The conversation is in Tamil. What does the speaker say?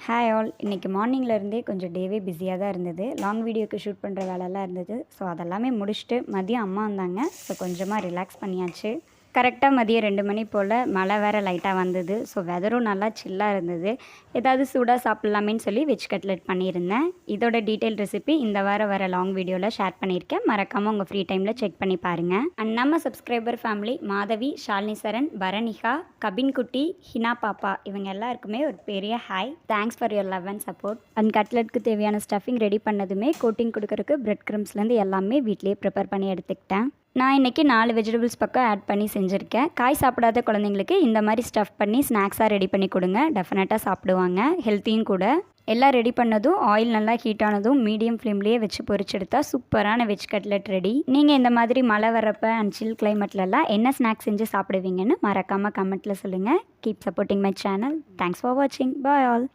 Hi all. இன்றைக்கி மார்னிங்லேருந்தே கொஞ்சம் டேவே பிஸியாக தான் இருந்தது. லாங் வீடியோக்கு ஷூட் பண்ணுற வேலைலாம் இருந்தது. ஸோ அதெல்லாமே முடிச்சுட்டு மதியம் அம்மா வந்தாங்க. ஸோ கொஞ்சமாக ரிலாக்ஸ் பண்ணியாச்சு. கரெக்டாக மதியம் 2 மணி போல் மழை வேறு லைட்டாக வந்தது. ஸோ வெதரும் நல்லா சில்லாக இருந்தது. ஏதாவது சூடாக சாப்பிட்லாமேன்னு சொல்லி வெஜ் கட்லெட் பண்ணியிருந்தேன். இதோட டீட்டெயில் ரெசிபி இந்த வாரம் வர லாங் வீடியோவில் ஷேர் பண்ணியிருக்கேன். மறக்காமல் உங்கள் ஃப்ரீ டைமில் செக் பண்ணி பாருங்கள். அண்ட் நம்ம சப்ஸ்கிரைபர் ஃபேமிலி மாதவி, ஷாலினி சரண், பரணிகா, கபின்குட்டி, ஹினா பாப்பா இவங்க எல்லாருக்குமே ஒரு பெரிய hi. Thanks for your love and support. And கட்லெட்க்கு தேவையான ஸ்டஃபிங் ரெடி பண்ணதுமே கோட்டிங் கொடுக்கறதுக்கு பிரெட் க்ரம்ஸ்லேருந்து எல்லாமே வீட்லேயே ப்ரிப்பேர் பண்ணி எடுத்துக்கிட்டேன். நான் இன்றைக்கி 4 வெஜிடபிள்ஸ் பக்கம் ஆட் பண்ணி செஞ்சுருக்கேன். காய் சாப்பிடாத குழந்தைங்களுக்கு இந்த மாதிரி ஸ்டஃப் பண்ணி ஸ்நாக்ஸாக ரெடி பண்ணி கொடுங்க. டெஃபினட்டாக சாப்பிடுவாங்க, ஹெல்த்தியும் கூட. எல்லாம் ரெடி பண்ணதும் ஆயில் நல்லா ஹீட் ஆனதும் மீடியம் ஃப்ளேம்லேயே வச்சு பொரிச்செடுத்தா சூப்பரான வெஜ் கட்லெட் ரெடி. நீங்கள் இந்த மாதிரி மழை வரப்போ அண்ட் சில் கிளைமேட்லலாம் என்ன ஸ்நாக்ஸ் செஞ்சு சாப்பிடுவீங்கன்னு மறக்காமல் கமெண்ட்டில் சொல்லுங்கள். Keep supporting my channel. Thanks for வாட்சிங். Bye all.